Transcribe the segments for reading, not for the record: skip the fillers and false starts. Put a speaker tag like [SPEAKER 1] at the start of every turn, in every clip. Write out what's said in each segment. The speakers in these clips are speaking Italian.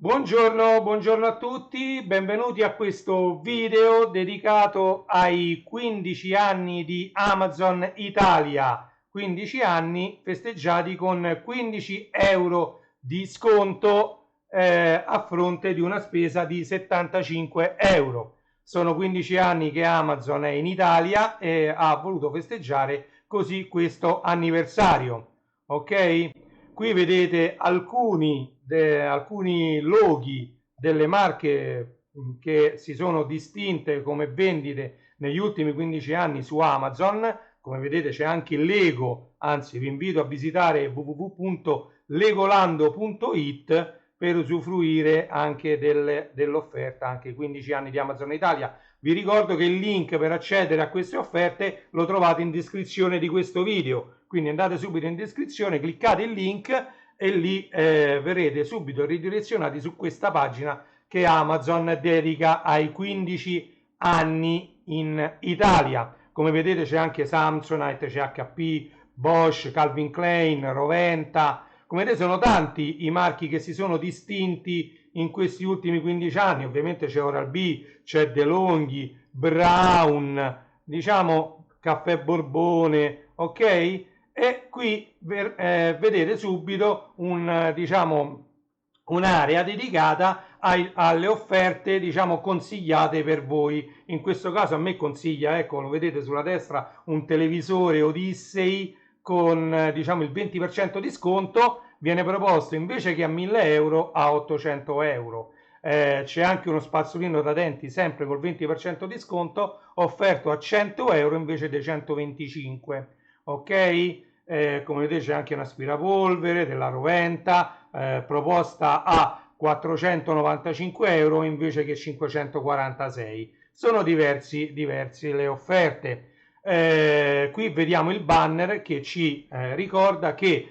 [SPEAKER 1] Buongiorno, buongiorno a tutti, benvenuti a questo video dedicato ai 15 anni di Amazon Italia, 15 anni festeggiati con 15 euro di sconto a fronte di una spesa di 75 euro. Sono 15 anni che Amazon è in Italia e ha voluto festeggiare così questo anniversario, ok? Qui vedete alcuni loghi delle marche che si sono distinte come vendite negli ultimi 15 anni su Amazon. Come vedete c'è anche il Lego, anzi vi invito a visitare www.legolando.it per usufruire anche dell'offerta, anche 15 anni di Amazon Italia. Vi ricordo che il link per accedere a queste offerte lo trovate in descrizione di questo video, quindi andate subito in descrizione, cliccate il link e lì verrete subito ridirezionati su questa pagina che Amazon dedica ai 15 anni in Italia. Come vedete c'è anche Samsonite, c'è HP, Bosch, Calvin Klein, Roventa. Come vedete sono tanti i marchi che si sono distinti in questi ultimi 15 anni. Ovviamente c'è Oral-B, c'è DeLonghi, Brown, diciamo Caffè Borbone, ok? E qui vedete subito un'area dedicata alle offerte consigliate per voi. In questo caso a me consiglia, ecco, lo vedete sulla destra, un televisore Odyssey con il 20% di sconto, viene proposto invece che a 1000 euro a 800 euro. C'è anche uno spazzolino da denti sempre col 20% di sconto, offerto a 100 euro invece dei 125, ok? Come vedete c'è anche un aspirapolvere della Roventa, proposta a 495 euro invece che 546. Sono diverse le offerte. Qui vediamo il banner che ci ricorda che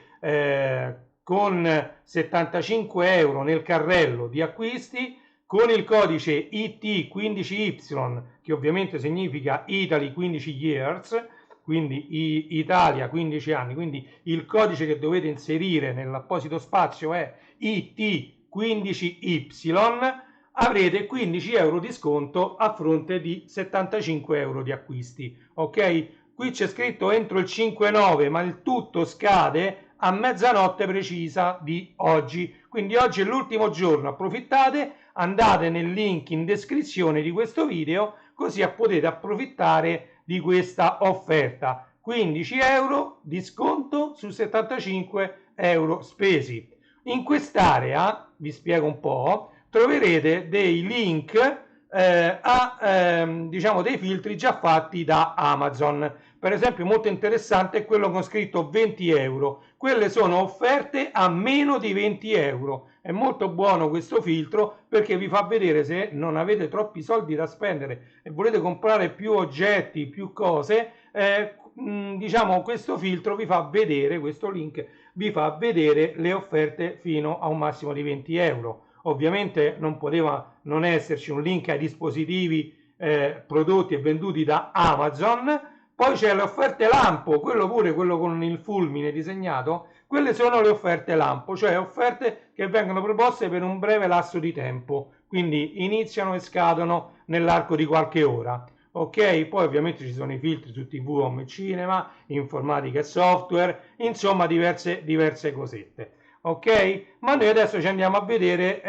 [SPEAKER 1] con 75 euro nel carrello di acquisti, con il codice IT15Y, che ovviamente significa Italy 15 Years, quindi Italia 15 anni, quindi il codice che dovete inserire nell'apposito spazio è IT15Y, avrete 15 euro di sconto a fronte di 75 euro di acquisti, ok? Qui c'è scritto entro il 5/9, ma il tutto scade a mezzanotte precisa di oggi, quindi oggi è l'ultimo giorno, approfittate, andate nel link in descrizione di questo video così potete approfittare di questa offerta. 15 euro di sconto su 75 euro spesi. In quest'area, vi spiego un po', troverete dei link dei filtri già fatti da Amazon. Per esempio molto interessante è quello con scritto 20 euro. Quelle sono offerte a meno di 20 euro. È molto buono questo filtro perché vi fa vedere, se non avete troppi soldi da spendere e volete comprare più oggetti, più cose, questo filtro vi fa vedere, questo link vi fa vedere le offerte fino a un massimo di 20 euro. Ovviamente non poteva non esserci un link ai dispositivi prodotti e venduti da Amazon. Poi c'è le offerte lampo, quello con il fulmine disegnato, quelle sono le offerte lampo, cioè offerte che vengono proposte per un breve lasso di tempo, quindi iniziano e scadono nell'arco di qualche ora. Ok, poi ovviamente ci sono i filtri su TV, home e cinema, informatica e software, insomma diverse cosette. Ok, ma noi adesso ci andiamo a vedere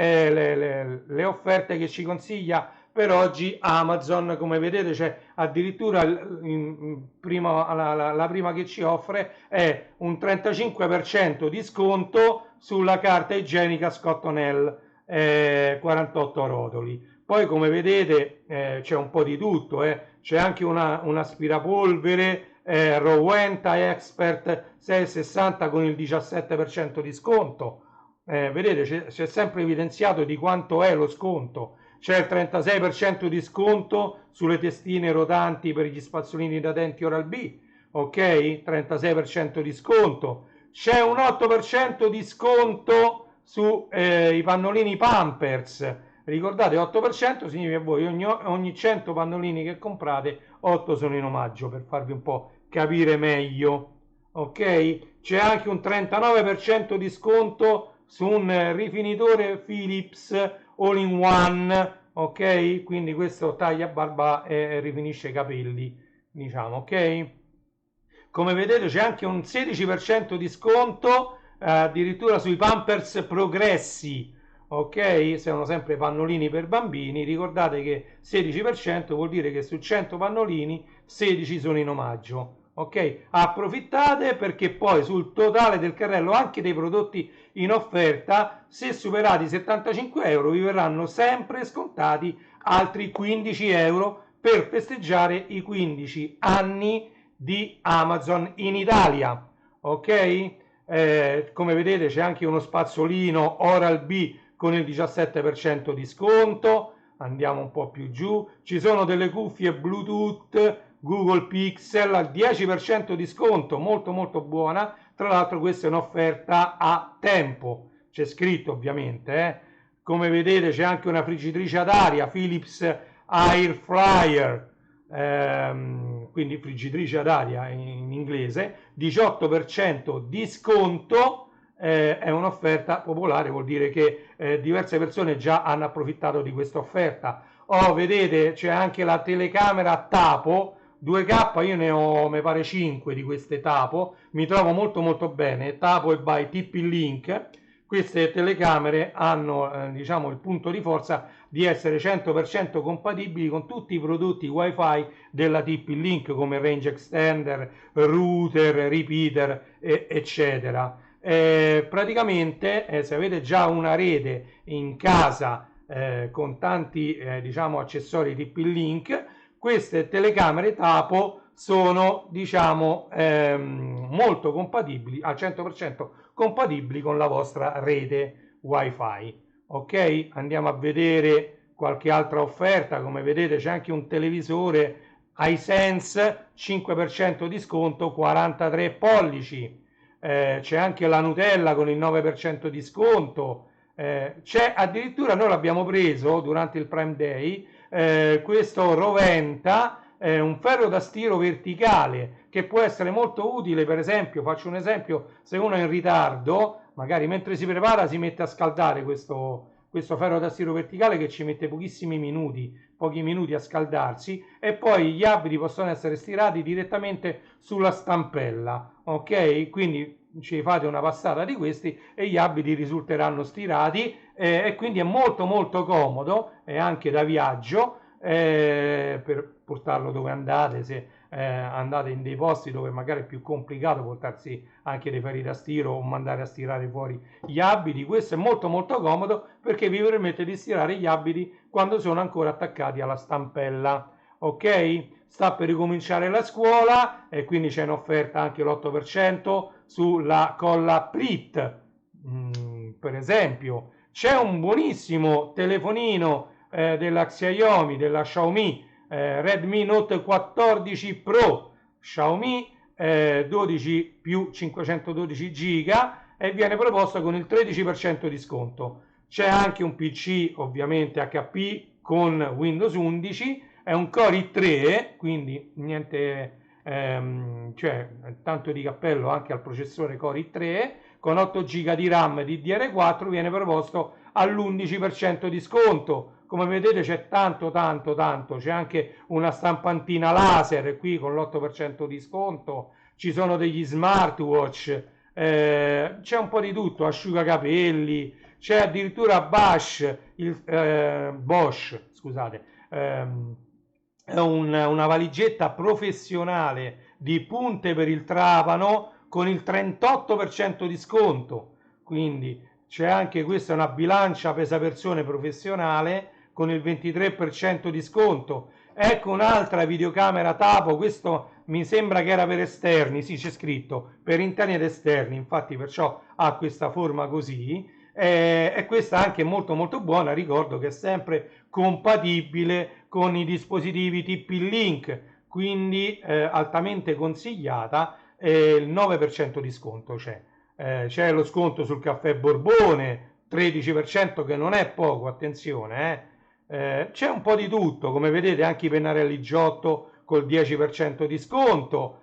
[SPEAKER 1] le offerte che ci consiglia per oggi Amazon. Come vedete c'è addirittura la prima che ci offre è un 35% di sconto sulla carta igienica Scott O'Neill 48 rotoli. Poi come vedete c'è un po' di tutto, c'è anche un aspirapolvere Rowenta Expert 660 con il 17% di sconto. Vedete c'è sempre evidenziato di quanto è lo sconto. C'è il 36% di sconto sulle testine rotanti per gli spazzolini da denti Oral-B, ok? 36% di sconto. C'è un 8% di sconto su i pannolini Pampers. Ricordate, 8% significa che voi ogni 100 pannolini che comprate 8 sono in omaggio, per farvi un po' capire meglio, ok? C'è anche un 39% di sconto su un rifinitore Philips All in One, ok? Quindi questo taglia barba e rifinisce i capelli, diciamo, ok? Come vedete c'è anche un 16% di sconto, addirittura sui Pampers Progressi, ok? Sono sempre pannolini per bambini, ricordate che 16% vuol dire che su 100 pannolini 16 sono in omaggio. Ok, approfittate perché poi sul totale del carrello anche dei prodotti in offerta, se superati i 75 euro, vi verranno sempre scontati altri 15 euro per festeggiare i 15 anni di Amazon in Italia. Ok, come vedete c'è anche uno spazzolino Oral-B con il 17% di sconto. Andiamo un po' più giù, ci sono delle cuffie Bluetooth Google Pixel al 10% di sconto, molto molto buona. Tra l'altro questa è un'offerta a tempo, c'è scritto ovviamente. Come vedete c'è anche una friggitrice ad aria Philips Air Fryer, quindi friggitrice ad aria in inglese, 18% di sconto. È un'offerta popolare, vuol dire che diverse persone già hanno approfittato di questa offerta. Oh, vedete c'è anche la telecamera Tapo 2K, io ne ho mi pare 5 di queste Tapo, mi trovo molto molto bene. Tapo e by TP-Link, queste telecamere hanno diciamo il punto di forza di essere 100% compatibili con tutti i prodotti wifi della TP-Link come range extender, router, repeater eccetera. Praticamente se avete già una rete in casa con tanti diciamo accessori TP-Link, queste telecamere Tapo sono diciamo molto compatibili al 100% compatibili con la vostra rete wifi. Ok, andiamo a vedere qualche altra offerta. Come vedete c'è anche un televisore iSense 5% di sconto, 43 pollici. C'è anche la Nutella con il 9% di sconto. C'è addirittura, noi l'abbiamo preso durante il Prime Day, questo Roventa, un ferro da stiro verticale che può essere molto utile. Per esempio, faccio un esempio, se uno è in ritardo, magari mentre si prepara si mette a scaldare questo ferro da stiro verticale che ci mette pochissimi minuti, pochi minuti a scaldarsi, e poi gli abiti possono essere stirati direttamente sulla stampella, ok? Quindi ci fate una passata di questi e gli abiti risulteranno stirati, e quindi è molto molto comodo e anche da viaggio, per portarlo dove andate, se andate in dei posti dove magari è più complicato portarsi anche dei ferri da stiro o mandare a stirare fuori gli abiti. Questo è molto molto comodo perché vi permette di stirare gli abiti quando sono ancora attaccati alla stampella. Ok, sta per ricominciare la scuola e quindi c'è in offerta anche l'8% sulla colla Prit. Per esempio c'è un buonissimo telefonino della Xiaomi, della Xiaomi, Redmi Note 14 Pro, Xiaomi 12 più 512 giga, e viene proposto con il 13% di sconto. C'è anche un PC ovviamente HP con Windows 11, è un Core i3, quindi niente, cioè tanto di cappello anche al processore Core i3, con 8 GB di RAM DDR4, viene proposto all'11% di sconto. Come vedete c'è tanto tanto tanto, c'è anche una stampantina laser qui con l'8% di sconto, ci sono degli smartwatch, c'è un po' di tutto, asciugacapelli, c'è addirittura Bosch, scusate, è una valigetta professionale di punte per il trapano con il 38% di sconto. Quindi c'è anche questa, una bilancia pesapersone professionale con il 23% di sconto. Ecco un'altra videocamera Tapo, questo mi sembra che era per esterni, sì c'è scritto per interni ed esterni, infatti perciò ha questa forma così, e questa anche molto molto buona. Ricordo che è sempre compatibile con i dispositivi TP-Link, quindi altamente consigliata, il 9% di sconto c'è lo sconto sul caffè Borbone, 13%, che non è poco, attenzione, c'è un po' di tutto, come vedete anche i pennarelli Giotto col 10% di sconto.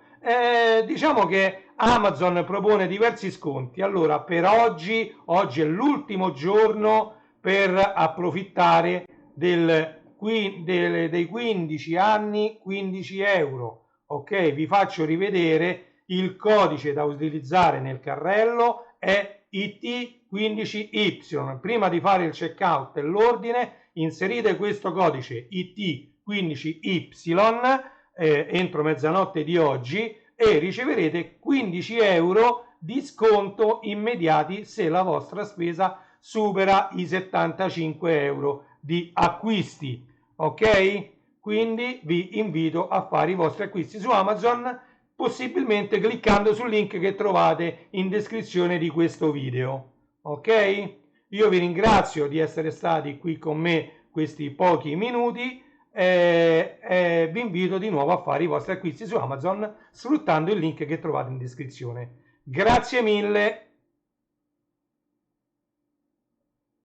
[SPEAKER 1] Diciamo che Amazon propone diversi sconti. Allora, per oggi è l'ultimo giorno per approfittare dei 15 anni, 15 euro. Ok, vi faccio rivedere il codice da utilizzare nel carrello è IT15Y. Prima di fare il checkout e l'ordine, inserite questo codice IT15Y entro mezzanotte di oggi e riceverete 15 euro di sconto immediati se la vostra spesa supera i 75 euro di acquisti. Ok? Quindi vi invito a fare i vostri acquisti su Amazon, possibilmente cliccando sul link che trovate in descrizione di questo video. Ok? Io vi ringrazio di essere stati qui con me questi pochi minuti e vi invito di nuovo a fare i vostri acquisti su Amazon sfruttando il link che trovate in descrizione. Grazie mille.